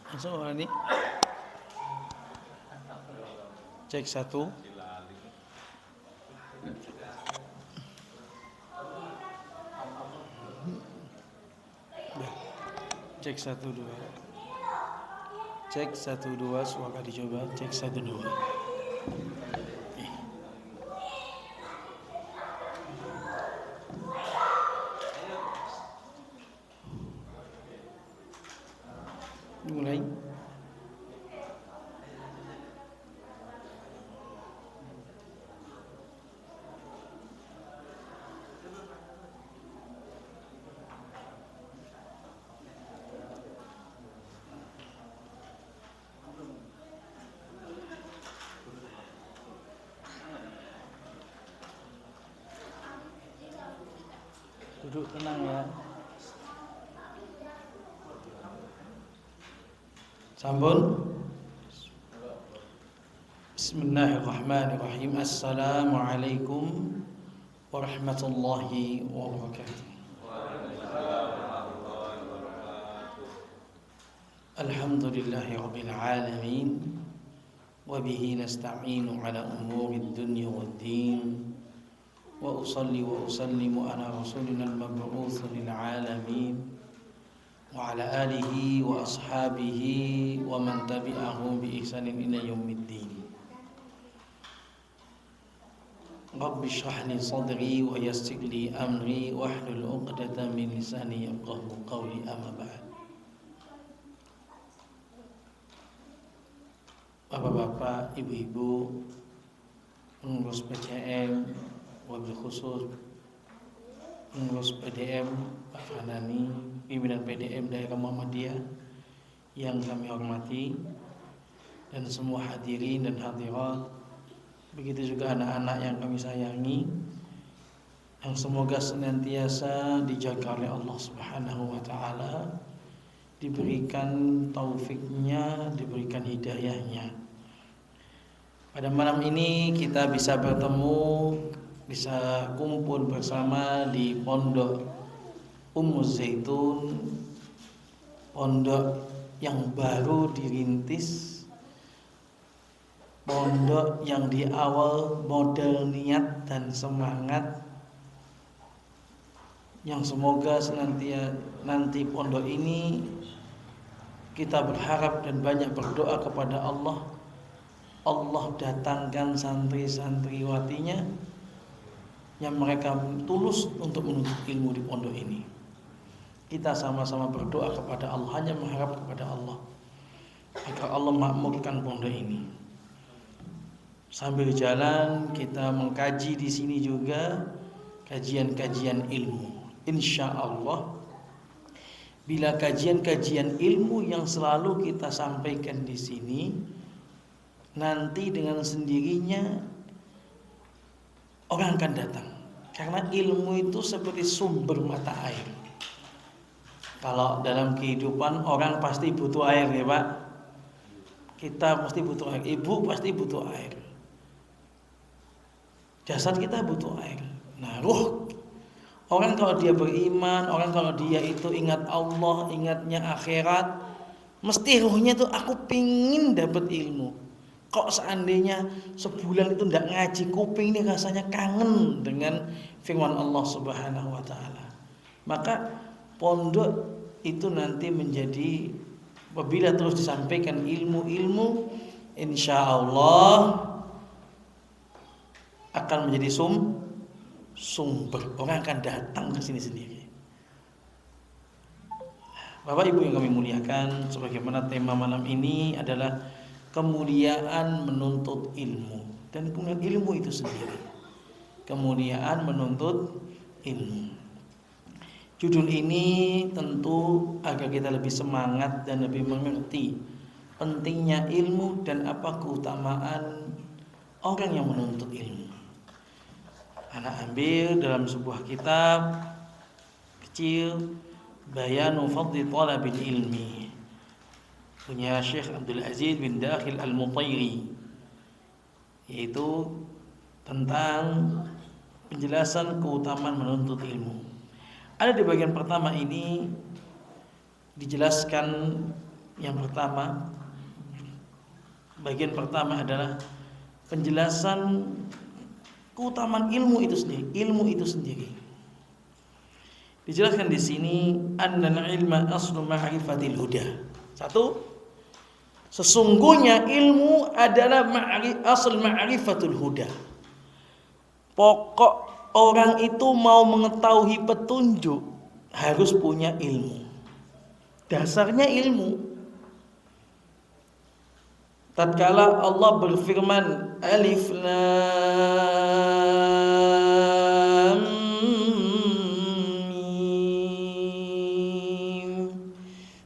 Masuk ini. Cek satu. Cek satu dua. Cek satu dua. Suara dicoba. Cek satu dua. Mulai. Duduk tenang ya. Sampun. Bismillahirrahmanirrahim. Assalamualaikum warahmatullahi wabarakatuh. Alhamdulillahi rabbil alamin. Wa bihi nasta'inu ala umuri dunya waddin. Wa usalli wa usallimu ala rasulina al-mab'uts lil alamin wa ala alihi wa ashabihi wa man tabi'ahum bi ihsanin ila yaumiddin. Rabbi shrah li sadri wa yassir li amri wahlul 'uqdatam min lisani yafqahu qawli, amma ba'd. Bapak-bapak, ibu-ibu, pengurus PCM, wabil khusus pengurus PDM Pak Fanani, pimpinan PDM Daerah Muhammadiyah yang kami hormati, dan semua hadirin dan hadirat, begitu juga anak-anak yang kami sayangi, yang semoga senantiasa dijaga oleh Allah Subhanahu wa taala, diberikan taufiknya, diberikan hidayahnya. Pada malam ini kita bisa bertemu, bisa kumpul bersama di Pondok Ummu Zaitun, pondok yang baru dirintis, pondok yang di awal modal niat dan semangat, yang semoga senantiasa nanti pondok ini kita berharap dan banyak berdoa kepada Allah datangkan santri-santriwatinya yang mereka tulus untuk menuntut ilmu di pondok ini. Kita sama-sama berdoa kepada Allah, hanya mengharap kepada Allah agar Allah makmurkan pondok ini. Sambil jalan kita mengkaji di sini juga kajian-kajian ilmu. Insya Allah, bila kajian-kajian ilmu yang selalu kita sampaikan di sini, nanti dengan sendirinya orang akan datang. Karena ilmu itu seperti sumber mata air. Kalau dalam kehidupan orang pasti butuh air ya Pak. Kita pasti butuh air. Ibu pasti butuh air. Jasad kita butuh air. Nah, ruh orang kalau dia beriman, orang kalau dia itu ingat Allah, ingatnya akhirat, mesti ruhnya tuh aku pingin dapat ilmu. Kok seandainya sebulan itu tidak ngaji, kuping ini rasanya kangen dengan firman Allah Subhanahu wa taala. Maka pondok itu nanti menjadi, apabila terus disampaikan ilmu-ilmu, insya Allah akan menjadi sumber. Orang akan datang ke sini sendiri. Bapak Ibu yang kami muliakan, sebagaimana tema malam ini adalah kemuliaan menuntut ilmu, dan kemudian ilmu itu sendiri. Kemuliaan menuntut ilmu. Judul ini tentu agar kita lebih semangat dan lebih mengerti pentingnya ilmu dan apa keutamaan orang yang menuntut ilmu. Anak ambil dalam sebuah kitab kecil, Bayanu Fadli Talabil Ilmi, punya Syekh Abdul Aziz bin Dakhil Al-Mutairi, yaitu tentang penjelasan keutamaan menuntut ilmu. Ada di bagian pertama ini dijelaskan Yang pertama, bagian pertama adalah penjelasan keutamaan ilmu itu sendiri. Ilmu itu sendiri dijelaskan di sini, annal ilma aslu ma'rifatil huda. Satu, sesungguhnya ilmu adalah asal ma'rifatul huda. Pokok orang itu mau mengetahui petunjuk harus punya ilmu. Dasarnya ilmu. Tatkala Allah berfirman, Alif Lam Mim,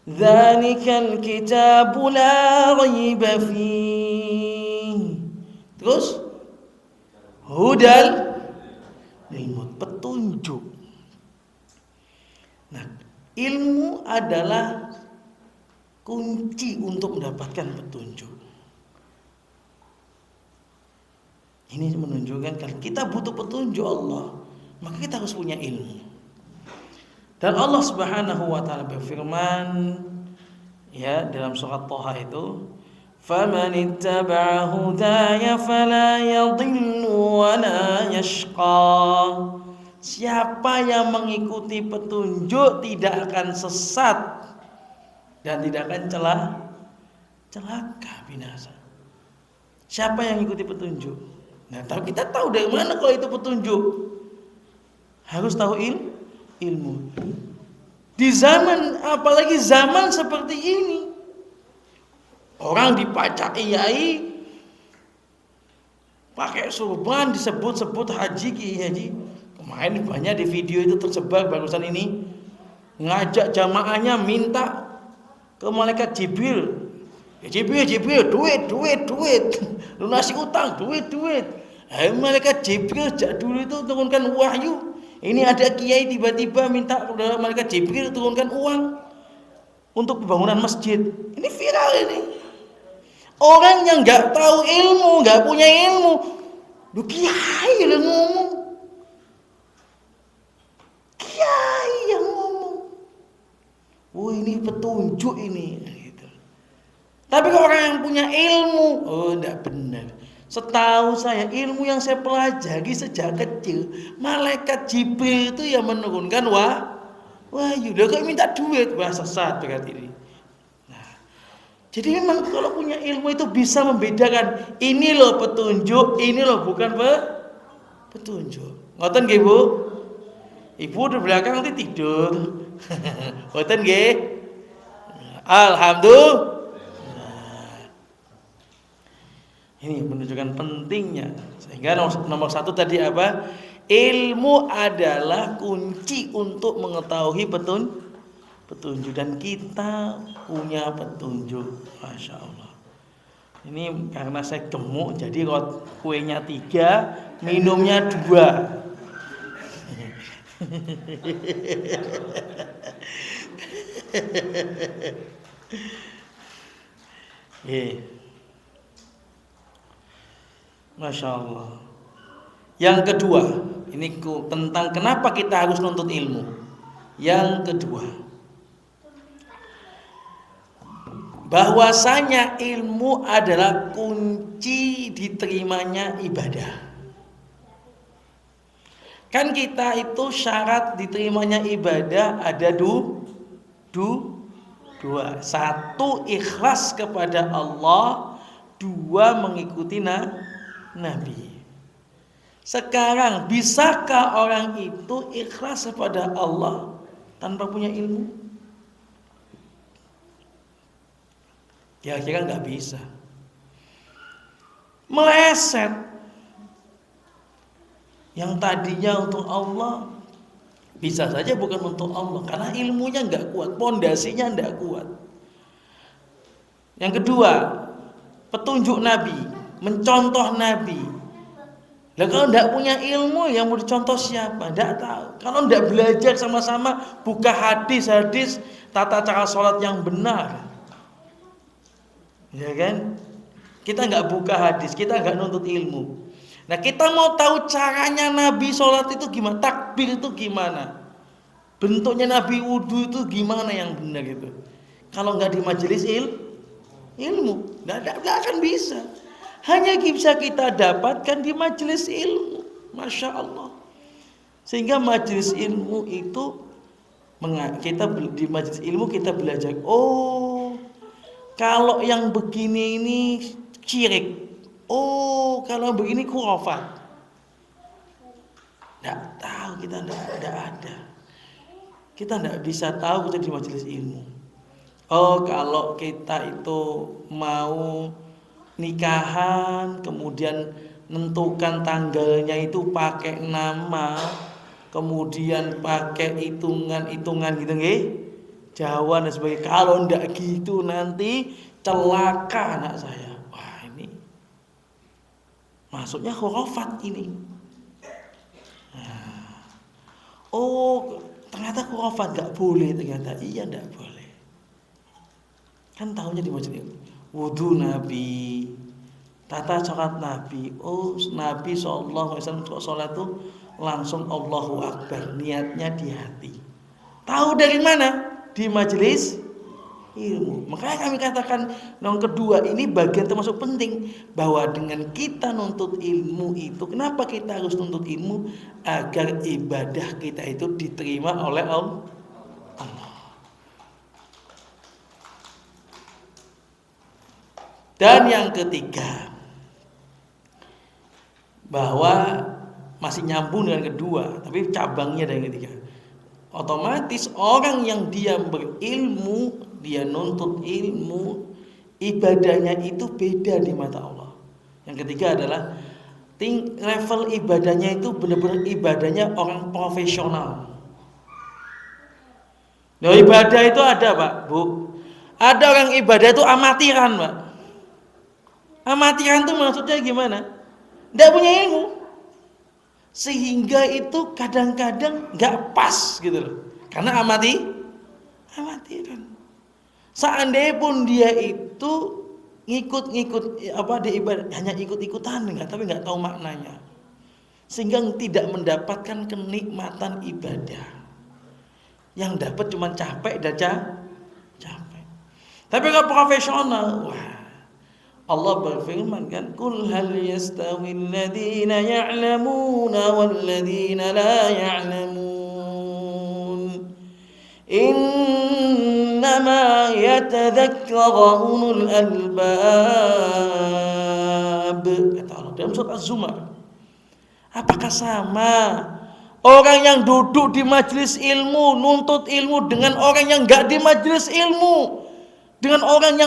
Dzalikal kitabu la raiba fihi. Terus hudal ilmu, petunjuk. Nah, ilmu adalah kunci untuk mendapatkan petunjuk. Ini menunjukkan kalau kita butuh petunjuk Allah, maka kita harus punya ilmu. Dan Allah Subhanahu wa taala berfirman ya dalam surat Thaha itu, "Faman ittaba'a hudaya fala yadhillu wa la yashqa." Siapa yang mengikuti petunjuk tidak akan sesat dan tidak akan celaka binasa. Siapa yang mengikuti petunjuk? Nah, kita tahu dari mana kalau itu petunjuk? Harus tahu ilmu. Di zaman, apalagi zaman seperti ini, orang dipacaki yai pakai surban, disebut-sebut haji, haji. Kemarin banyak di video itu tersebar barusan ini, ngajak jamaahnya minta ke malaikat Jibril. Ya Jibril, duit, lunasi utang, duit. Malaikat Jibril sejak dulu itu turunkan wahyu. Ini ada kiai tiba-tiba minta kepada malaikat Jibril turunkan uang untuk pembangunan masjid. Ini viral ini. Orang yang nggak tahu ilmu, nggak punya ilmu, lu kiai yang ngomong. Kiai yang ngomong. Oh ini petunjuk ini. Gitu. Tapi kalau orang yang punya ilmu, oh enggak benar. Setahu saya ilmu yang saya pelajari sejak kecil, malaikat Jibril itu yang menurunkan wahyu. Dia kok minta duit, wah sesat berarti ini. Nah, jadi memang kalau punya ilmu itu bisa membedakan ini loh petunjuk, ini loh bukan petunjuk. Ngoten nggih, Bu? Ibu di belakang nanti tidur. Ngoten nggih? Alhamdulillah. Ini menunjukkan pentingnya. Sehingga nomor satu tadi apa? Ilmu adalah kunci untuk mengetahui petunjuk. Dan kita punya petunjuk. Masya Allah. Ini karena saya gemuk, jadi kuenya 3, minumnya 2. Masya Allah. Yang kedua, ini tentang kenapa kita harus nuntut ilmu. Yang kedua, bahwasanya ilmu adalah kunci diterimanya ibadah. Kan kita itu syarat diterimanya ibadah ada dua. Satu, ikhlas kepada Allah. 2, mengikuti Nabi. Sekarang bisakah orang itu ikhlas kepada Allah tanpa punya ilmu? Kira-kira nggak bisa. Meleset. Yang tadinya untuk Allah bisa saja bukan untuk Allah karena ilmunya nggak kuat, pondasinya nggak kuat. Yang kedua, petunjuk Nabi, mencontoh Nabi. Lah kalau tidak punya ilmu yang mau dicontoh siapa? Tidak tahu. Kalau tidak belajar sama-sama buka hadis tata cara sholat yang benar, ya kan? Kita nggak buka hadis, kita nggak nuntut ilmu. Nah kita mau tahu caranya Nabi sholat itu gimana, takbir itu gimana, bentuknya Nabi wudhu itu gimana yang benar gitu. Kalau nggak di majelis ilmu, nggak akan bisa. Hanya bisa kita dapatkan di majelis ilmu. Masya Allah. Sehingga majelis ilmu itu kita di majelis ilmu kita belajar. Oh, kalau yang begini ini syirik. Oh, kalau begini khurafat. Nggak tahu, kita nggak ada. Kita nggak bisa tahu kita di majelis ilmu. Oh, kalau kita itu mau nikahan, kemudian nentukan tanggalnya itu pakai nama, kemudian pakai hitungan gitu nggih. Jawa dan sebagainya. Kalau ndak gitu nanti celaka anak saya. Wah, ini masuknya khurafat ini. Nah. Oh, ternyata khurafat nggak boleh ternyata. Iya, nggak boleh. Kan tahunya di majelis wudu Nabi, tata sholat Nabi. Oh, Nabi SAW sholat itu langsung Allahu Akbar, niatnya di hati. Tahu dari mana? Di majelis ilmu. Makanya kami katakan yang kedua ini bagian termasuk penting, bahwa dengan kita nuntut ilmu itu, kenapa kita harus nuntut ilmu? Agar ibadah kita itu diterima oleh Allah. Dan yang ketiga, bahwa masih nyambung dengan kedua, tapi cabangnya dari ketiga. Otomatis orang yang dia berilmu, dia nuntut ilmu, ibadahnya itu beda di mata Allah. Yang ketiga adalah level ibadahnya itu benar-benar ibadahnya orang profesional. Nah, ibadah itu ada, Pak, Bu. Ada orang ibadah itu amatiran, Pak. Amatiran itu maksudnya gimana? Nggak punya ilmu, sehingga itu kadang-kadang nggak pas gitu loh, karena amatiran. Seandainya pun dia itu ngikut dia ibadah hanya ikut-ikutan, tapi nggak tahu maknanya, sehingga tidak mendapatkan kenikmatan ibadah. Yang dapat cuma capek dan capek. Tapi kalau profesional, wah, Allah berfirman kan, kul hal yastawil ladina ya'lamuna wal ladina la ya'lamun innama yatadhakkaru ulul albab, kata Allah dalam surat Az-Zumar. Apakah sama orang yang duduk di majelis ilmu nuntut ilmu dengan orang yang enggak di majelis ilmu, dengan orang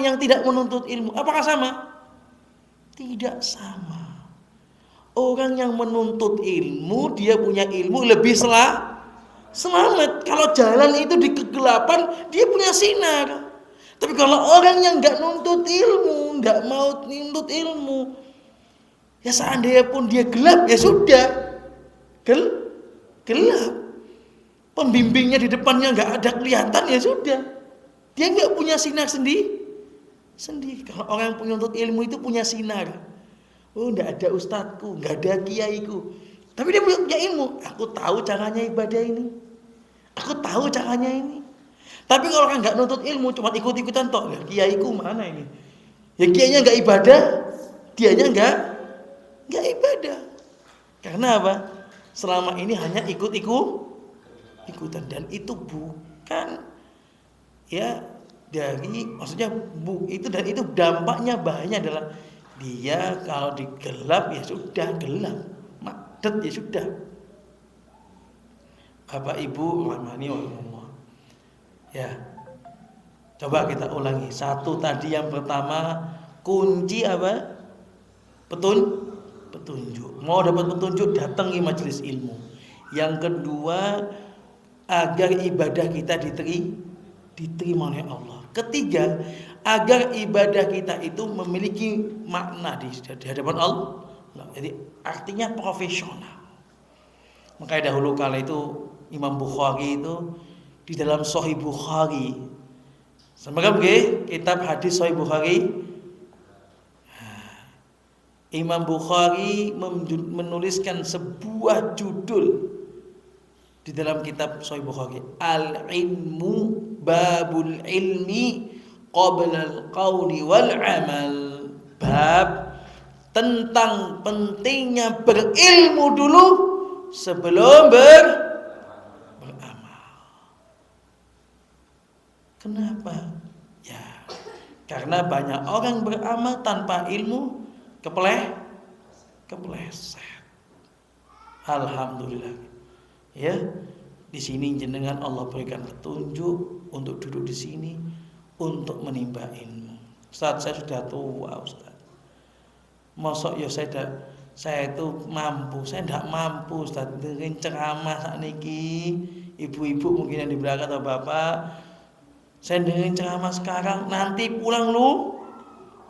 yang tidak menuntut ilmu? Apakah sama? Tidak sama. Orang yang menuntut ilmu, dia punya ilmu lebih selamat. Kalau jalan itu di kegelapan, dia punya sinar. Tapi kalau orang yang nggak nuntut ilmu, nggak mau nuntut ilmu, ya seandainya pun dia gelap, ya sudah gelap. Pembimbingnya di depannya nggak ada kelihatan, ya sudah. Dia nggak punya sinar sendiri. Kalau orang yang menuntut ilmu itu punya sinar. Oh, nggak ada ustadku, nggak ada kiaiku, tapi dia punya ilmu. Aku tahu caranya ibadah ini. Aku tahu caranya ini. Tapi kalau orang nggak nuntut ilmu, cuma ikut-ikutan toh, ya kiaiku mana ini? Ya kiainya nggak ibadah, dianya nggak ibadah. Karena apa? Selama ini hanya ikut-ikutan, dan itu bukan maksudnya itu, dan itu dampaknya bahayanya adalah dia kalau digelap ya sudah gelap, madet ya sudah. Bapak Ibu rahmani Allah. Ya. Coba kita ulangi. Satu tadi yang pertama, kunci apa? Petunjuk. Mau dapat petunjuk, datangi majelis ilmu. Yang kedua, agar ibadah kita diterima oleh Allah. Ketiga, agar ibadah kita itu memiliki makna di hadapan Allah. Jadi artinya profesional. Makanya dahulu kala itu Imam Bukhari itu di dalam Sahih Bukhari, semoga kitab hadis Sahih Bukhari, Imam Bukhari menuliskan sebuah judul di dalam kitab Sahih Bukhari, al-ilmu babul ilmi qabla al-qawli wal amal. Bab tentang pentingnya berilmu dulu sebelum beramal. Kenapa? Ya, karena banyak orang beramal tanpa ilmu kepleset. Alhamdulillah. Ya, di sini jenengan Allah berikan petunjuk untuk duduk di sini untuk menimba ilmu. Ustaz, saya sudah tua, Ustaz. Mosok ya saya itu mampu, saya tidak mampu, Ustaz. Dengerin ceramah saat niki, ibu-ibu mungkin yang di belakang atau bapak, saya dengerin ceramah sekarang, nanti pulang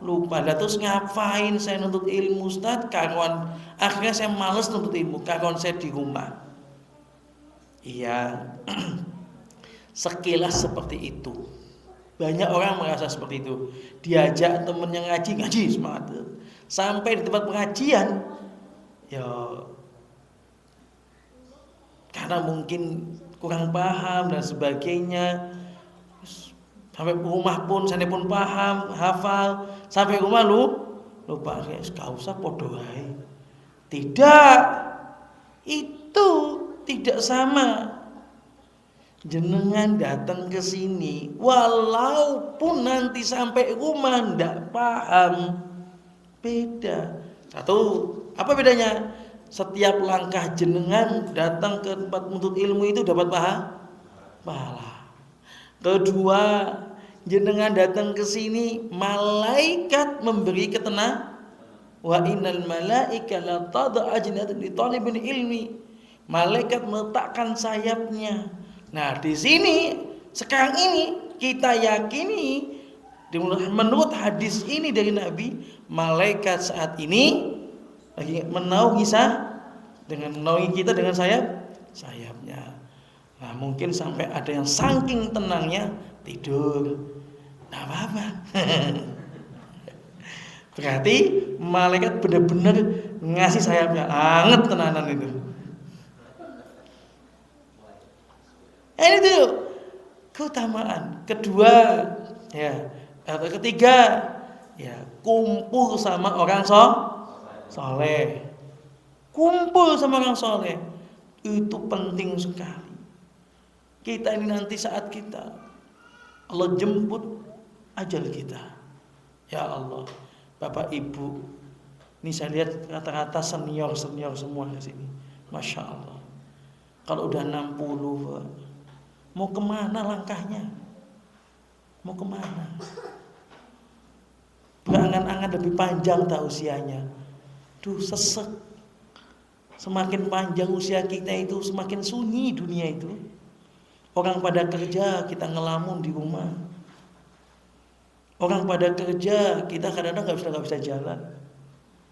lupa. Lah terus ngapain saya nuntut ilmu, Ustaz? Karuan akhirnya saya malas nuntut ilmu, karuan saya di rumah. Iya. Sekilas seperti itu. Banyak orang merasa seperti itu. Diajak temennya ngaji semangat. Sampai di tempat pengajian, ya karena mungkin kurang paham dan sebagainya. Sampai rumah pun saya pun paham, hafal. Sampai rumah lupa, gak usah podo wae. Tidak. Itu tidak sama. Jenengan datang ke sini walaupun nanti sampai rumah ndak paham, beda. Satu, apa bedanya? Setiap langkah jenengan datang ke tempat menuntut ilmu itu dapat pahala. Kedua, jenengan datang ke sini malaikat memberi ketenangan. Wa innal malaika la tad'a ajnihatan li talibil ilmi. Malaikat meletakkan sayapnya. Nah, di sini sekarang ini kita yakini menurut hadis ini dari Nabi, malaikat saat ini lagi menaungi kita dengan sayapnya. Nah, mungkin sampai ada yang saking tenangnya tidur. Nah, apa? Berarti malaikat benar-benar ngasih sayapnya, anget tenanan itu. Ini tuh keutamaan. Kedua, ya, atau ketiga, ya, kumpul sama orang soleh. Kumpul sama orang soleh itu penting sekali. Kita ini nanti saat kita Allah jemput ajal kita. Ya Allah, Bapak Ibu, ini saya lihat kata-kata senior semua di sini. Masya Allah. Kalau udah 60, mau kemana langkahnya? Mau kemana? Berangan-angan lebih panjang tak usianya. Duh, sesek. Semakin panjang usia kita itu, semakin sunyi dunia itu. Orang pada kerja, kita ngelamun di rumah. Orang pada kerja, kita kadang-kadang gak bisa jalan.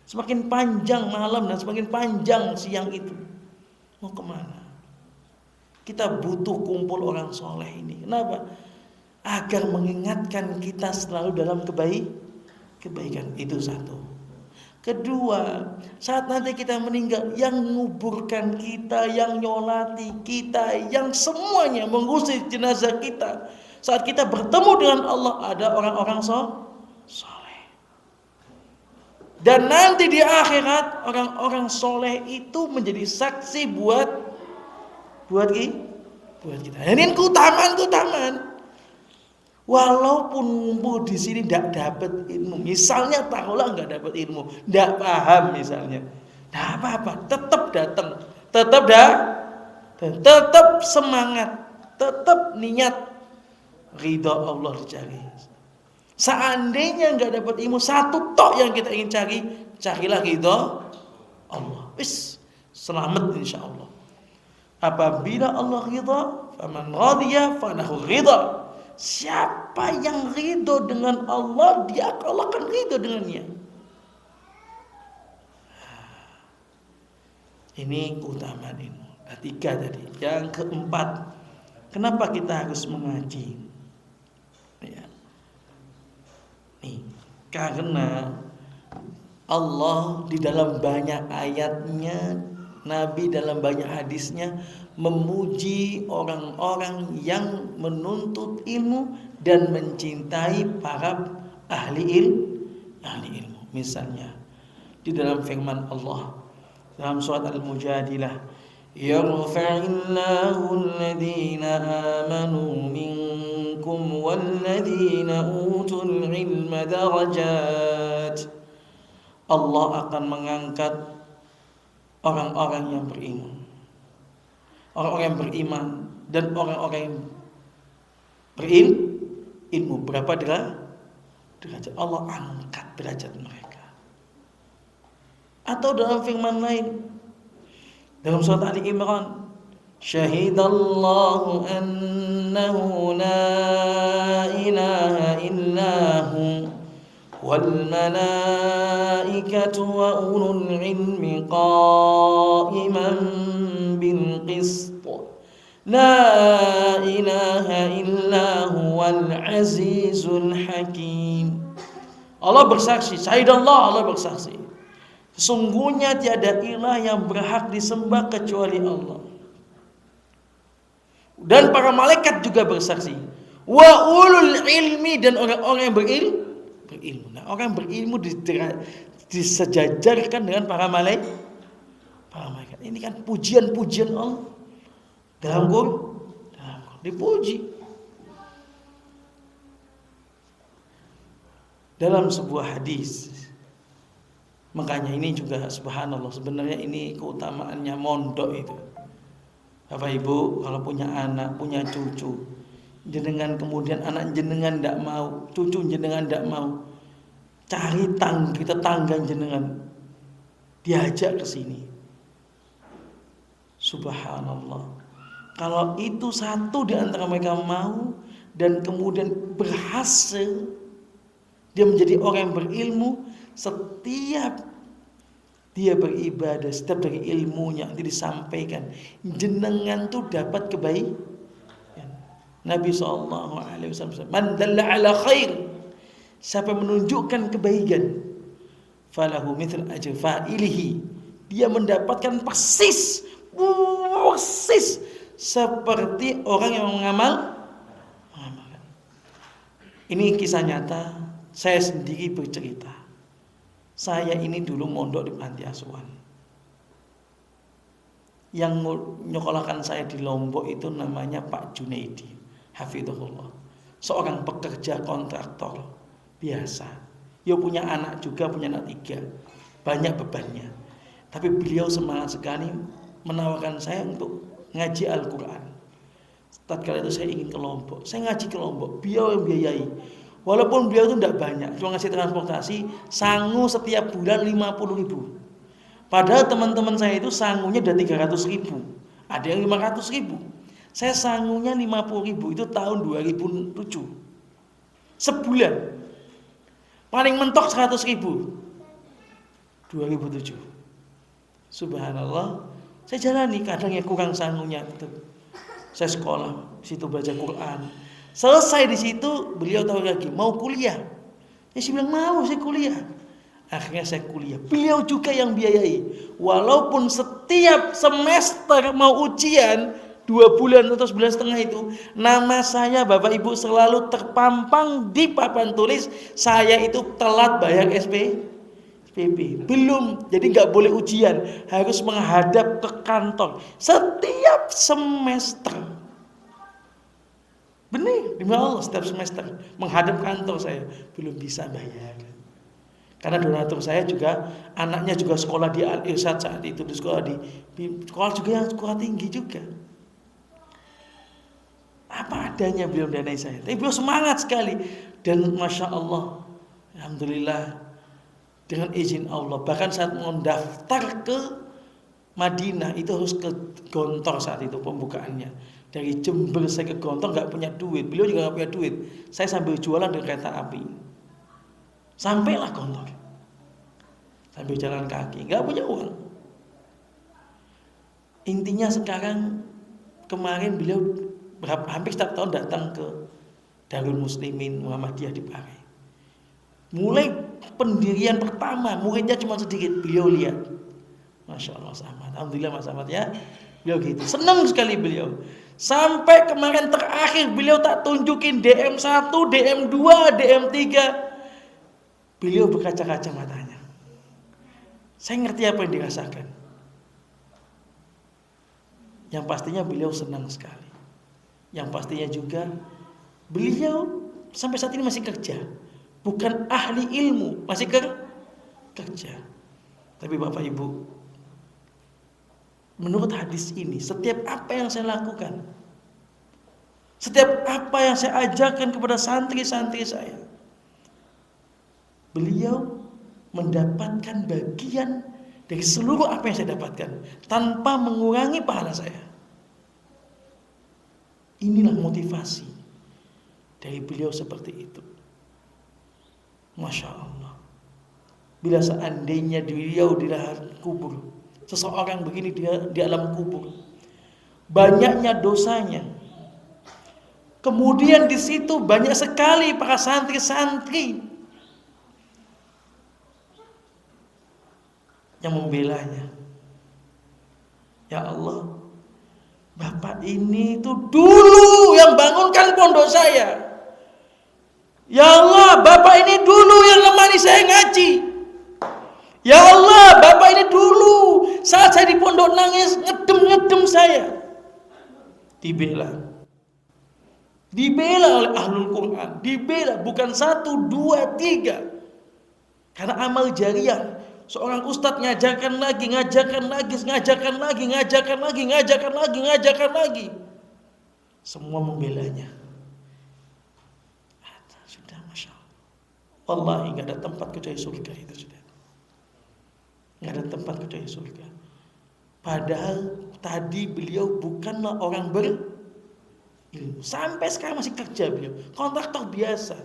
Semakin panjang malam dan semakin panjang siang itu. Mau kemana? Kita butuh kumpul orang soleh ini. Kenapa? Agar mengingatkan kita selalu dalam kebaikan. Itu satu. Kedua, saat nanti kita meninggal, yang menguburkan kita, yang nyolati kita, yang semuanya mengusir jenazah kita, saat kita bertemu dengan Allah, ada orang-orang soleh. Dan nanti di akhirat, orang-orang soleh itu menjadi saksi buat kita. Ini keutamaan. Walaupun di sini tidak dapat ilmu, misalnya tahulah nggak dapat ilmu, tidak paham misalnya, tidak apa-apa, tetap datang, tetap semangat, tetap niat, ridha Allah dicari. Seandainya nggak dapat ilmu, satu tok yang kita ingin cari, carilah ridha Allah. Selamat insya Allah. Apabila Allah ridha, faman radiya falahu ridha. Siapa yang ridho dengan Allah, Allah akan ridho dengannya. Ini keutamaan ilmu. Tiga tadi. Yang keempat, kenapa kita harus mengaji? Ya. Karena Allah di dalam banyak ayatnya Nabi dalam banyak hadisnya memuji orang-orang yang menuntut ilmu dan mencintai para ahli ilmu. Misalnya di dalam firman Allah dalam surat Al-Mujadilah, yarfa'illahu alladhina amanu minkum walladhina utul ilma darajat. Allah akan mengangkat orang-orang yang beriman, orang-orang yang beriman dan orang-orang yang berilmu. Berapa derajat? Allah angkat derajat mereka. Atau dalam firman lain dalam surat Ali Imran, syahidallahu annahu la ilaha illahu wal malaikatu wa ulul ilmi qa'iman bil qist la ilaha illahu wal azizul hakim. Allah bersaksi, syahidallah, Allah bersaksi, sesungguhnya tiada ilah yang berhak disembah kecuali Allah. Dan para malaikat juga bersaksi. Wa ulul ilmi, dan orang-orang yang berilmu. Nah, orang yang berilmu disejajarkan dengan para malaikat. Ini kan pujian-pujian Allah dalam Quran, dipuji. Dalam sebuah hadis, makanya ini juga subhanallah, sebenarnya ini keutamaannya mondok itu. Bapak Ibu kalau punya anak, punya cucu, jenengan kemudian anak jenengan tidak mau, cucu jenengan tidak mau, cari tetangga jenengan, diajak ke sini. Subhanallah, kalau itu satu di antara mereka mau dan kemudian berhasil, dia menjadi orang yang berilmu. Setiap dia beribadah, setiap dari ilmunya nanti disampaikan, jenengan tuh dapat kebaikan. Nabi SAW, man dalla ala khair, siapa menunjukkan kebaikan, falahu mithl ajri fa'ilihi, dia mendapatkan persis seperti orang yang mengamalkan. Ini kisah nyata, saya sendiri bercerita. Saya ini dulu mondok di panti asuhan. Yang nyekolahkan saya di Lombok itu namanya Pak Junaidi, hafizahullah. Seorang pekerja kontraktor biasa. Dia punya anak juga, punya anak 3. Banyak bebannya. Tapi beliau semangat sekali menawarkan saya untuk ngaji Al-Quran. Tatkala itu saya ingin ke Lombok. Saya ngaji ke Lombok, beliau yang biayai. Walaupun beliau itu tidak banyak, cuma ngasih transportasi, sangu setiap bulan 50.000. Padahal teman-teman saya itu sangunya udah 300.000, ada yang 500.000. Saya sangunya 50.000 itu tahun 2007. Sebulan. Paling mentok 100.000. 2007. Subhanallah, saya jalani, kadang ya kurang sangunya tetap. Saya sekolah, situ baca Quran. Selesai di situ, beliau tahu lagi mau kuliah. Saya bilang mau, saya kuliah. Akhirnya saya kuliah. Beliau juga yang biayai. Walaupun setiap semester mau ujian 2 bulan atau 1,5 bulan itu, nama saya Bapak Ibu selalu terpampang di papan tulis. Saya itu telat bayar SPP. Belum, jadi nggak boleh ujian, harus menghadap ke kantor setiap semester. Benar, demi Allah, setiap semester menghadap kantor saya, belum bisa bayar. Karena donatur saya juga, anaknya juga sekolah di Al-Irsyad saat itu, di sekolah juga yang sekolah tinggi juga. Apa adanya beliau danai saya, tapi beliau semangat sekali. Dan Masya Allah, alhamdulillah, dengan izin Allah, bahkan saat mau daftar ke Madinah itu harus ke Gontor saat itu pembukaannya. Dari Jember saya ke Gontor nggak punya duit, beliau juga nggak punya duit. Saya sambil jualan di kereta api, sampailah Gontor, sambil jalan kaki, nggak punya uang. Intinya sekarang, kemarin beliau hampir setiap tahun datang ke Darul Muslimin Muhammadiyah di Pare. Mulai pendirian pertama, muridnya cuma sedikit, beliau lihat, Masya Allah Mas Ahmad. Alhamdulillah Mas Ahmad ya. Beliau gitu. Senang sekali beliau. Sampai kemarin terakhir beliau tak tunjukin DM1, DM2, DM3. Beliau berkaca-kaca matanya. Saya ngerti apa yang dirasakan. Yang pastinya beliau senang sekali. Yang pastinya juga beliau sampai saat ini masih kerja. Bukan ahli ilmu, masih kerja. Tapi Bapak Ibu, menurut hadis ini, setiap apa yang saya lakukan, setiap apa yang saya ajarkan kepada santri-santri saya, beliau mendapatkan bagian dari seluruh apa yang saya dapatkan tanpa mengurangi pahala saya. Inilah motivasi dari beliau seperti itu. Masya Allah. Bila seandainya beliau di dalam kubur, seseorang begini dia di alam kubur, banyaknya dosanya, kemudian di situ banyak sekali para santri-santri yang membelanya. Ya Allah, Bapak ini tuh dulu yang bangunkan pondok saya. Ya Allah, Bapak ini dulu yang lemari saya ngaji. Ya Allah, Bapak ini dulu saat saya di pondok nangis, ngedem saya. Dibela oleh ahlul Quran. Dibela bukan 1, 2, 3. Karena amal jariah. Seorang ustadz ngajarkan lagi. Semua membelanya. Sudah, Masya Allah. Wallahi gak ada tempat kecuali surga itu sudah. Gak ada tempat kecuali surga. Padahal tadi beliau bukanlah orang berilmu. Sampai sekarang masih kerja beliau. Kontraktor biasa.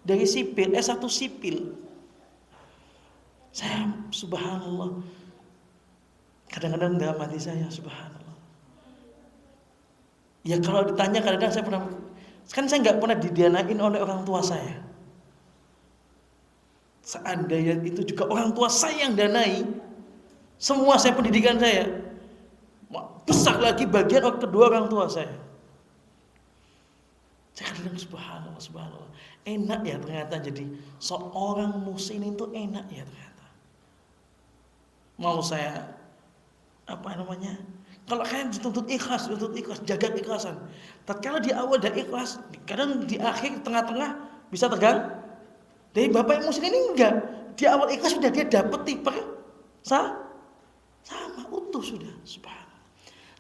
Dari sipil, S1 sipil. Saya subhanallah. Kadang-kadang dalam hati saya subhanallah. Ya kalau ditanya kadang-kadang saya pernah, kan saya nggak pernah didanain oleh orang tua saya. Seandainya itu juga orang tua saya yang danai, semua saya pendidikan saya, besar lagi bagian kedua orang tua saya. Saya kadang subhanallah. Enak ya ternyata jadi seorang muslim itu enak ya ternyata. Mau saya kalau kalian dituntut ikhlas, jaga keikhlasan. Tatkala di awal dah ikhlas, kadang di akhir tengah-tengah bisa tegang. Dari Bapak yang muslim ini enggak. Di awal ikhlas sudah dia dapat sama utuh sudah, subhanallah.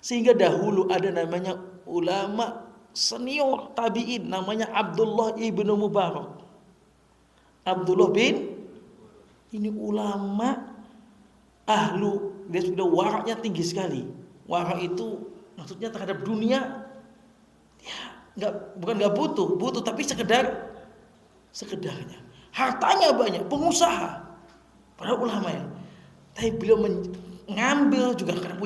Sehingga dahulu ada namanya ulama senior tabi'in namanya Abdullah ibnu Mubarak. Abdullah ini ulama dia sudah waraknya tinggi sekali. Warak itu maksudnya terhadap dunia ya bukan nggak butuh tapi sekedarnya. Hartanya banyak, pengusaha. Padahal ulama ya. Tapi beliau mengambil juga karena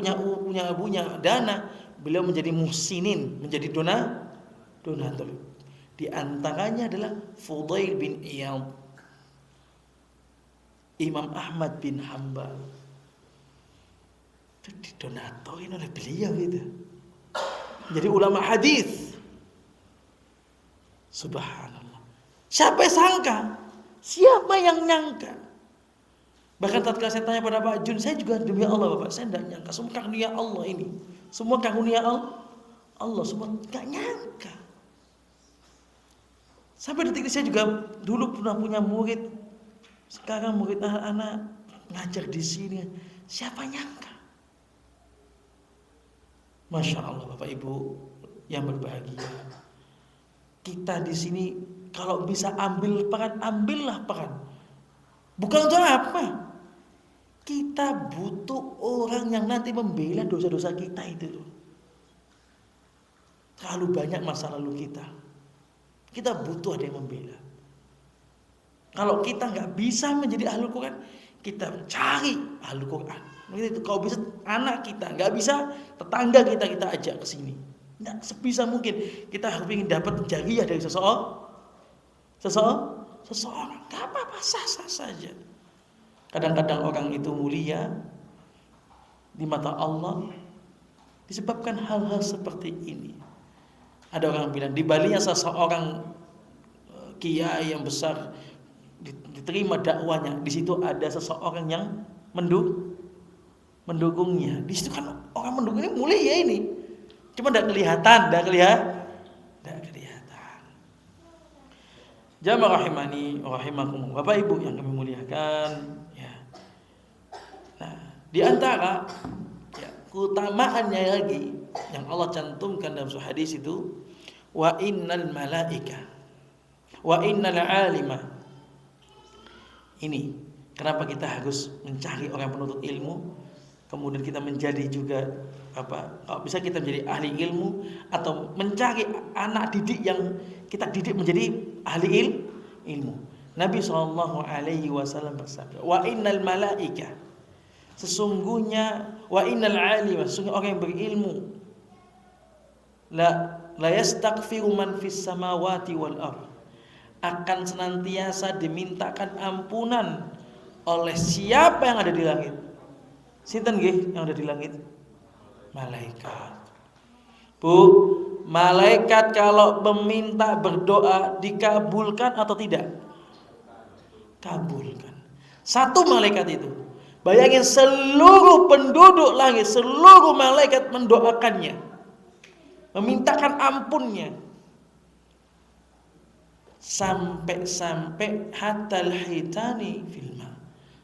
punya dana. Beliau menjadi muhsinin, menjadi donatur. Di antaranya adalah Fudail bin Iyad, Imam Ahmad bin Hanbal. Itu didonatorin oleh beliau itu. Jadi ulama hadis. Subhanallah. Siapa yang sangka? Siapa yang nyangka? Bahkan tatkala saya tanya pada Pak Jun, saya juga demi Allah Bapak, saya tidak nyangka semua karunia Allah ini. Semua karunia Allah semua enggak nyangka. Sampai detik ini saya juga dulu pernah punya murid. Sekarang murid anak-anak ngajar di sini. Siapa nyangka? Masya Allah Bapak Ibu yang berbahagia. Kita di sini kalau bisa ambil peran, ambillah peran. Bukan untuk apa? Kita butuh orang yang nanti membela dosa-dosa kita itu. Terlalu banyak masa lalu kita. Kita butuh ada yang membela. Kalau kita nggak bisa menjadi ahlul Quran, kita cari ahlul Quran. Itu kalau bisa anak kita, nggak bisa tetangga kita ajak ke sini. Nggak sebisa mungkin kita harus ingin dapat jariah dari seseorang. Nggak apa-apa, sah-sah saja. Kadang-kadang orang itu mulia, di mata Allah disebabkan hal-hal seperti ini. Ada orang bilang di balinya seseorang kiai yang besar diterima dakwanya, di situ ada seseorang yang mendukungnya. Di situ kan orang mendukungnya mulia ini. Cuma tidak kelihatan. Jamaah rahimani rahimakumullah. Bapak Ibu yang kami muliakan, ya. Nah, di antara keutamaannya lagi yang Allah cantumkan dalam suatu hadis itu, wa innal malaika wa innal alima. Ini kenapa kita harus mencari orang penuntut ilmu, kemudian kita menjadi juga kalau bisa kita menjadi ahli ilmu, atau mencari anak didik yang kita didik menjadi ahli ilmu. Nabi SAW bersabda, wa innal malaika, sesungguhnya wa innal alima, sesungguhnya orang yang berilmu, la yastaghfiru man fis samawati wal ardh, akan senantiasa dimintakan ampunan oleh siapa yang ada di langit. Sinten nggih yang ada di langit? Malaikat. Bu, malaikat kalau meminta berdoa dikabulkan atau tidak? Kabulkan. Satu malaikat itu, bayangin seluruh penduduk langit, seluruh malaikat mendoakannya, memintakan ampunnya, sampai hatal hitani filma,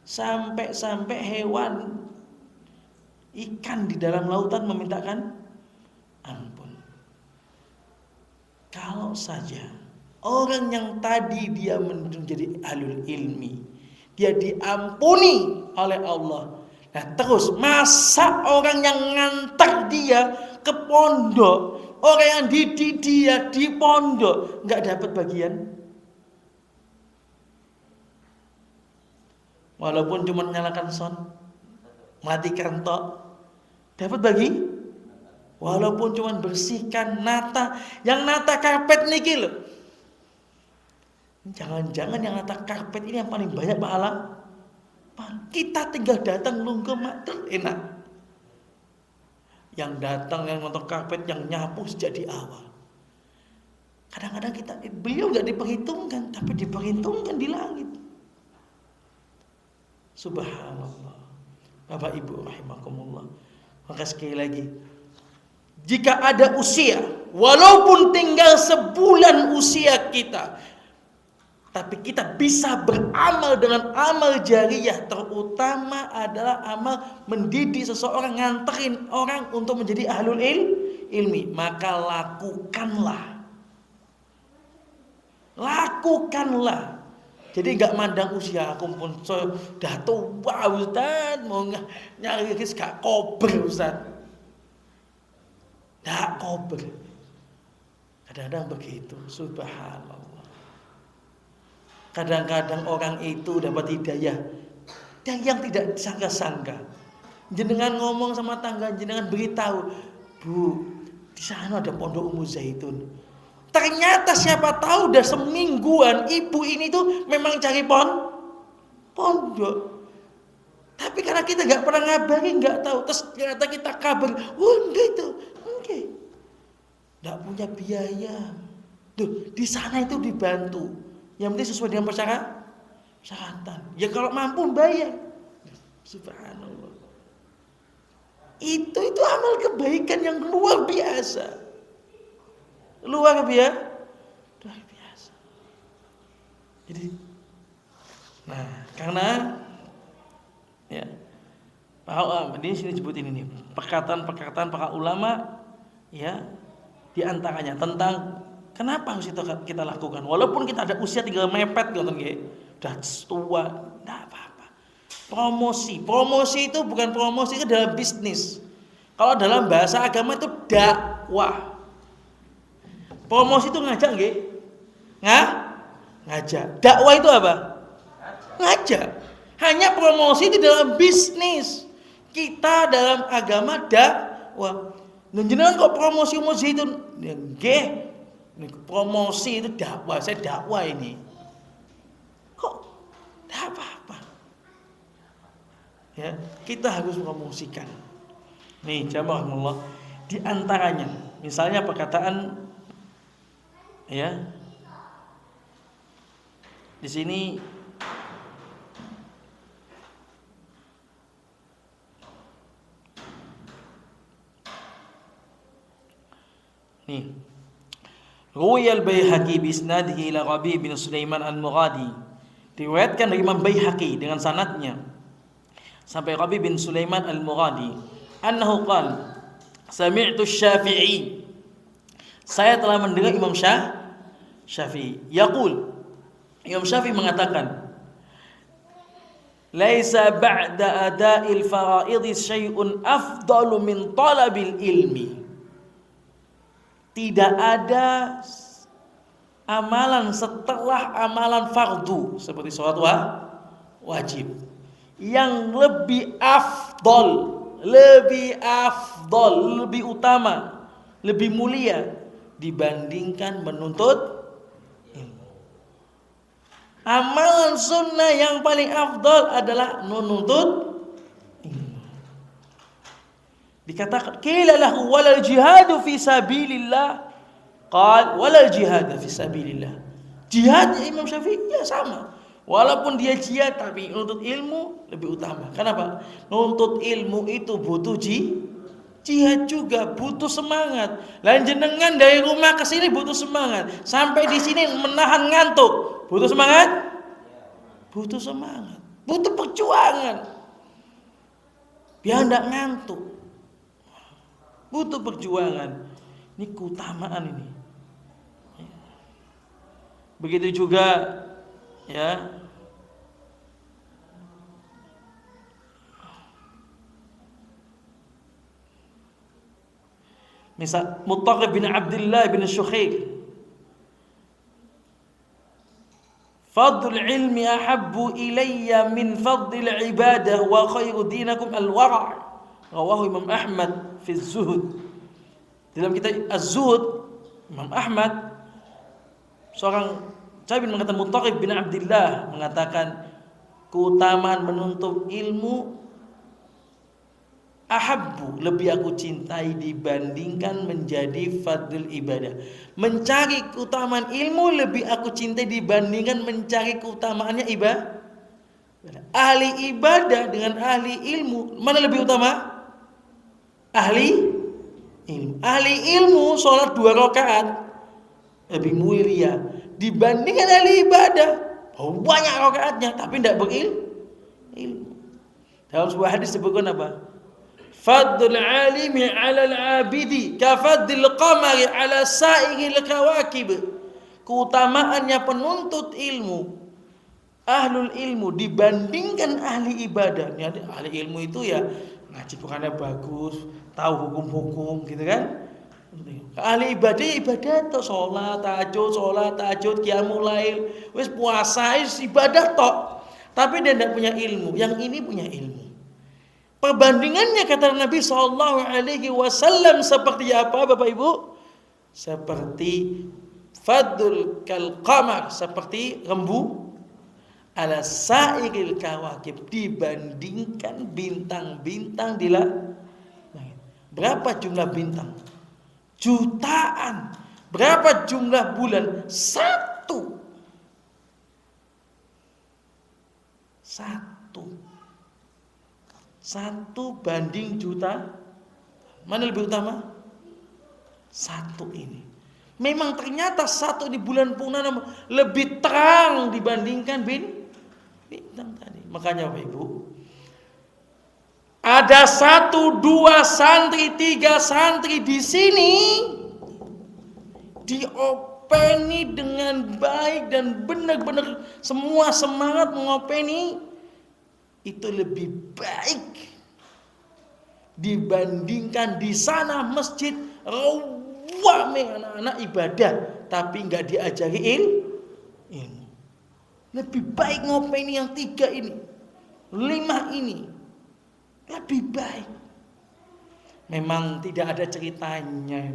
sampai hewan ikan di dalam lautan memintakan ampun. Kalau saja orang yang tadi dia menjadi ahlul ilmi, dia diampuni oleh Allah, nah terus masa orang yang ngantar dia ke pondok, orang yang didik dia di pondok nggak dapat bagian? Walaupun cuma nyalakan son, matikan tok, dapat bagi. Walaupun cuma bersihkan nata, yang nata karpet niki loh. Jangan-jangan yang nata karpet ini yang paling banyak pahala. Kita tinggal datang nunggu mater enak. Yang datang yang nonton karpet, yang nyapu sejak di awal. Kadang-kadang beliau nggak diperhitungkan, tapi diperhitungkan di langit. Subhanallah. Bapak Ibu rahimakumullah. Maka sekali lagi, jika ada usia, walaupun tinggal sebulan usia kita, tapi kita bisa beramal dengan amal jariyah, terutama adalah amal mendidik seseorang, nganterin orang untuk menjadi ahlul ilmi, maka lakukanlah. Jadi enggak mandang usia, aku pun sudah tua Ustaz, mau nyari gak kober Ustaz. Enggak kober. Kadang-kadang begitu, subhanallah. Kadang-kadang orang itu dapat hidayah dan yang tidak disangka-sangka. Jenengan ngomong sama tangga, jenengan beritahu, Bu, di sana ada pondok Ummu Zaitun. Ternyata siapa tahu udah semingguan ibu ini tuh memang cari pondok. Tapi karena kita nggak pernah ngabari, nggak tahu. Terus ternyata kita kabar, enggak itu, enggak. Nggak punya biaya. Tuh di sana itu dibantu. Yang penting sesuai dengan persyaratan. Ya kalau mampu bayar. Subhanallah. Itu amal kebaikan yang luar biasa. Luar biasa. Jadi, nah karena ya para ulama di sini sebutin ini perkataan para ulama, ya diantaranya tentang kenapa harus itu kita lakukan, walaupun kita ada usia tinggal mepet gitu, udah tua, tidak apa-apa. Promosi itu bukan promosi itu dalam bisnis. Kalau dalam bahasa agama itu dakwah. Promosi itu ngajak nggih? Ngajak. Dakwah itu apa? Ngajak. Hanya promosi itu dalam bisnis. Kita dalam agama dakwah. Jenengan kok promosi itu? Nggih. Promosi itu dakwah. Saya dakwah ini. Kok enggak apa-apa. Ya, kita harus promosikan. Nih, jamaah di antaranya, misalnya perkataan ya. Di sini nih. Ruwayal Baihaqi bi isnadihi ila Rabi' bin Sulaiman al-Mughadi. Diriwayatkan dari Imam Baihaqi dengan sanadnya sampai Rabi' bin Sulaiman al-Mughadi, annahu qala sami'tu Syafi'i. Saya telah mendengar Imam Syafi'i yaqul. Imam Syafi'i mengatakan, laisa ba'da ada'il fara'idhi syai'un afdalu min talabil ilmi. Tidak ada amalan setelah amalan fardu seperti sholat wajib yang lebih afdol, lebih utama, lebih mulia dibandingkan menuntut ilmu. Amalan sunnah yang paling afdol adalah menuntut ilmu. Dikatakan qila lahu walal jihadu fi sabilillah, qal walal jihad fi sabilillah. Jihadnya Imam Syafi'i ya sama, walaupun dia jihad tapi menuntut ilmu lebih utama. Kenapa? Menuntut ilmu itu butuh jihad juga, butuh semangat. Lain jenengan dari rumah ke sini butuh semangat, sampai di sini menahan ngantuk butuh semangat, butuh semangat, butuh perjuangan biar enggak ngantuk. Butuh perjuangan. Ini keutamaan ini. Begitu juga ya. Misal Muttaqib bin Abdullah bin Syukhail, fadl ilmi ahabbu ilayya min fadl ibadah wa khairu dinakum al-wara'. Rawahu Imam Ahmad fi Zuhud. Dalam kitab Az-Zuhud, Imam Ahmad seorang tabi'in mengatakan, Muttaqib bin Abdullah mengatakan keutamaan menuntut ilmu ahabbu, lebih aku cintai dibandingkan menjadi fadl ibadah. Mencari keutamaan ilmu lebih aku cintai dibandingkan mencari keutamaannya ibadah. Ahli ibadah dengan ahli ilmu, mana lebih utama? Ahli ilmu. Ahli ilmu sholat 2 rakaat lebih mulia dibandingkan ahli ibadah. Banyak rakaatnya tapi tidak berilmu. Dalam sebuah hadis disebutkan apa? Fadlul alimi 'ala al-'abidi ka fadlil qamari 'ala sa'iril kawakib. Keutamaannya penuntut ilmu, ahlul ilmu dibandingkan ahli ibadah. Ini ahli ilmu itu ya ngaji Qurannya bagus, tahu hukum-hukum gitu kan. Ahli ibadah tuh sholat tahajud, qiyamul lail, wis puasa, ibadah tok. Tapi dia tidak punya ilmu. Yang ini punya ilmu. Perbandingannya kata Nabi SAW seperti apa Bapak Ibu? Seperti fadul kal qamar, seperti rembu ala sa'iril kawakib, dibandingkan bintang-bintang di langit. Berapa jumlah bintang? Jutaan. Berapa jumlah bulan? Satu banding juta. Mana lebih utama? Satu ini. Memang ternyata satu di bulan purnama lebih terang dibandingkan bintang tadi. Makanya Bapak Ibu, ada 1, 2 santri, 3 santri di sini diopeni dengan baik dan benar-benar semua semangat mengopeni, itu lebih baik dibandingkan di sana masjid ramai anak-anak ibadah tapi nggak diajari ilmu. Lebih baik ngopeni yang 3 ini, 5 ini, lebih baik. Memang tidak ada ceritanya.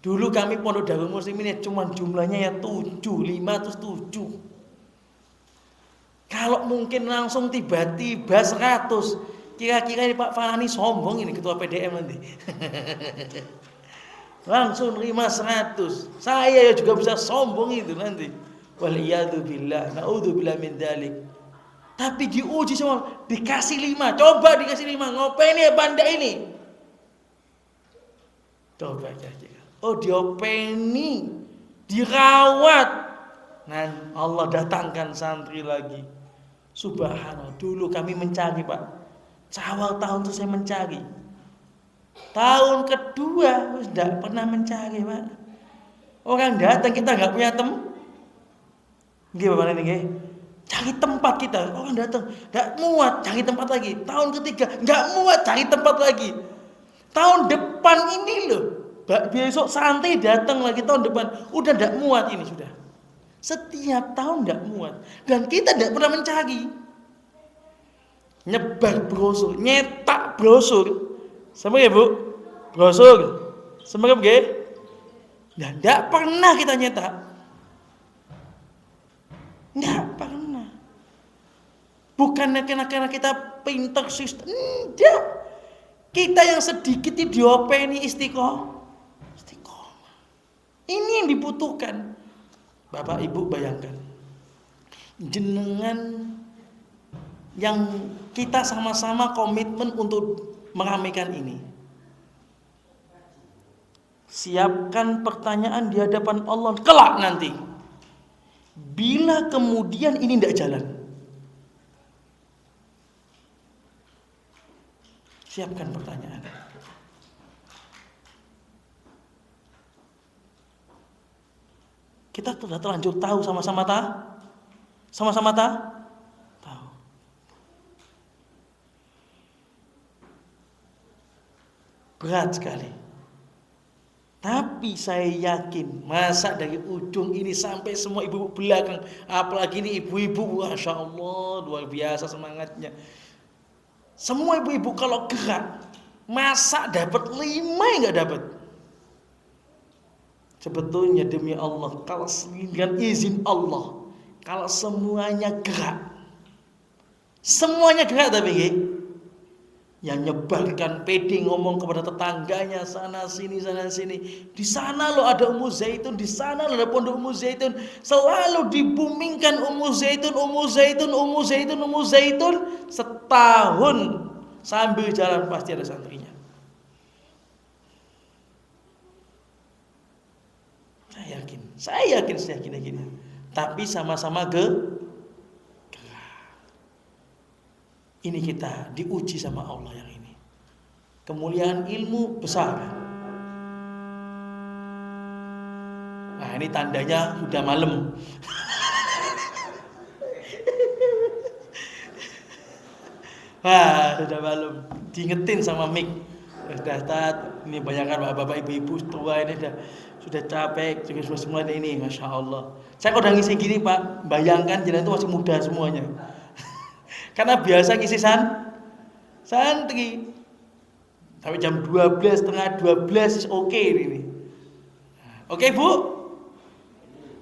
Dulu kami Pondok Darul Muslimin cuma jumlahnya ya 7, 5 terus 7. Kalau mungkin langsung tiba-tiba 100, Kira-kira ini Pak Farani sombong ini ketua PDM nanti. Langsung terima 100. Saya juga bisa sombong itu nanti. Waliyadu billah, naudzubillah min dzalik. Tapi diuji sama dikasih 5. Coba dikasih 5. Ngapain ya banda ini? Coba kira-kira. Oh, diopeni, dirawat. Nah, Allah datangkan santri lagi. Subhanallah. Dulu kami mencari, Pak. Awal tahun itu saya mencari. Tahun kedua tidak pernah mencari, Pak. Orang datang kita nggak punya gimana ini? Cari tempat kita. Orang datang nggak muat, cari tempat lagi. Tahun ketiga nggak muat, cari tempat lagi. Tahun depan ini loh, besok santri datang lagi tahun depan, udah nggak muat ini sudah. Setiap tahun nggak muat dan kita tidak pernah mencari. Nyebar brosur, nyetak brosur, sama ya Bu, brosur, sama ya? Nah, tidak pernah kita nyetak, tidak pernah. Bukannya karena kita pintar sistem, tidak. Kita yang sedikit diopeni istiqomah. Ini yang dibutuhkan. Bapak Ibu bayangkan, jenengan yang kita sama-sama komitmen untuk meramaikan ini. Siapkan pertanyaan di hadapan Allah kelak nanti. Bila kemudian ini tidak jalan, siapkan pertanyaan. Kita sudah terlanjur tahu sama-sama tahu. Berat sekali. Tapi saya yakin masa dari ujung ini sampai semua ibu-ibu belakang, apalagi ini ibu-ibu, Masya Allah, luar biasa semangatnya. Semua ibu-ibu kalau gerak, masa dapat 5 enggak dapat. Sebetulnya demi Allah, kalau dengan izin Allah, kalau semuanya gerak tapi yang nyebarkan PD ngomong kepada tetangganya sana sini. Di sana lo ada Ummu Zaitun, di sana lo ada pondok Ummu Zaitun. Selalu dibumingkan Ummu Zaitun. Setahun sambil jalan pasti ada santrinya. Saya yakin. Tapi sama-sama gerak. Ini kita diuji sama Allah yang ini. Kemuliaan ilmu besar. Nah, ini tandanya sudah malam. Sudah malam. Diingetin sama Mik. Sudah ini banyakkan bapak-bapak, ibu-ibu tua ini sudah capek, sudah semua ini, Masya Allah. Saya kalau udah ngisi gini Pak, bayangkan jenengan itu masih muda semuanya. Karena biasa ngisi santri. Sampai jam 12, setengah 12 oke ini. Oke Bu?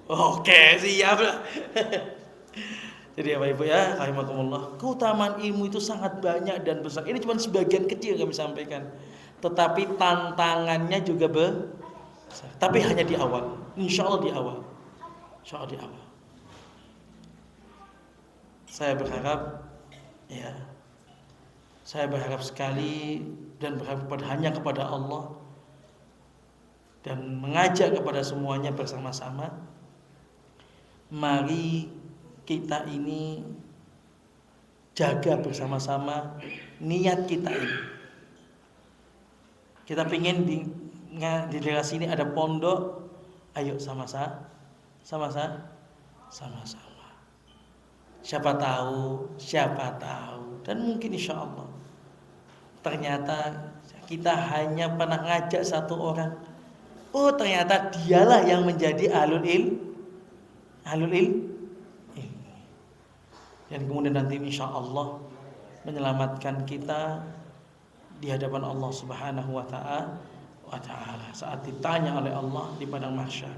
Oke, siap. Jadi Bapak Ibu ya, rahimakumullah, keutamaan ilmu itu sangat banyak dan besar. Ini cuma sebagian kecil kami sampaikan. Tetapi tantangannya juga besar. Tapi hanya di awal. Insya Allah di awal. Saya berharap sekali dan berharap hanya kepada Allah dan mengajak kepada semuanya bersama-sama. Mari kita ini jaga bersama-sama niat kita ini. Kita pengen di daerah sini ada pondok, ayo sama-sama. Siapa tahu dan mungkin insya Allah ternyata kita hanya pernah ngajak satu orang, oh ternyata dialah yang menjadi ahlul ilm, dan kemudian nanti insya Allah menyelamatkan kita di hadapan Allah Subhanahu wa Ta'ala saat ditanya oleh Allah di padang mahsyar.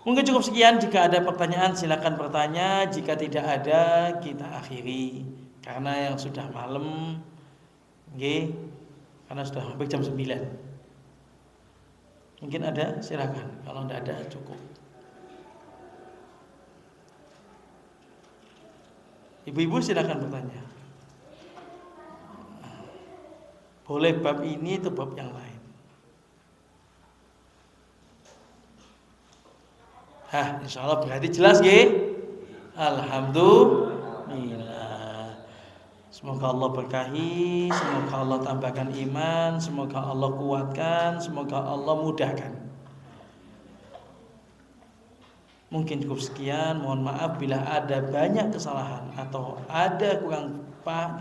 Mungkin cukup sekian. Jika ada pertanyaan silakan bertanya. Jika tidak ada kita akhiri. karena yang sudah malam, nggih, karena sudah hampir jam 9. Mungkin ada, silakan. Kalau tidak ada cukup. Ibu-ibu silakan bertanya. Boleh bab ini atau bab yang lain? Insya Allah berarti jelas nggih. Alhamdulillah. Semoga Allah berkahi, semoga Allah tambahkan iman, semoga Allah kuatkan, semoga Allah mudahkan. Mungkin cukup sekian, mohon maaf bila ada banyak kesalahan atau ada kurang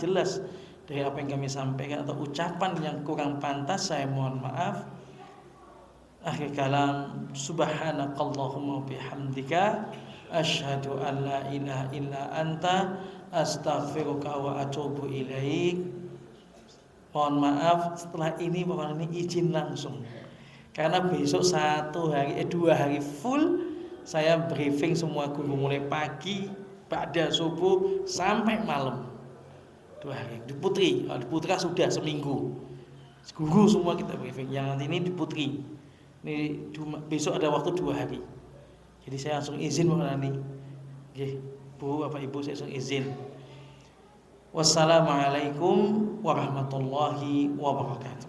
jelas dari apa yang kami sampaikan atau ucapan yang kurang pantas, saya mohon maaf. Akhir kalam, subhanakallahumma bihamdika asyhadu an la ilaha illa anta astaghfiruka wa atubu ilaik. Mohon maaf setelah ini Bapak ini izin langsung. Karena besok 2 hari full saya briefing semua guru mulai pagi, pada subuh sampai malam. 2 hari. Di Putri, di Putra sudah seminggu. Guru semua kita briefing. Yang nanti ini di Putri. Ini besok ada waktu 2 hari. Jadi saya langsung izin Bapak Nani. Oke, Bu, Bapak Ibu saya langsung izin. Wassalamualaikum warahmatullahi wabarakatuh.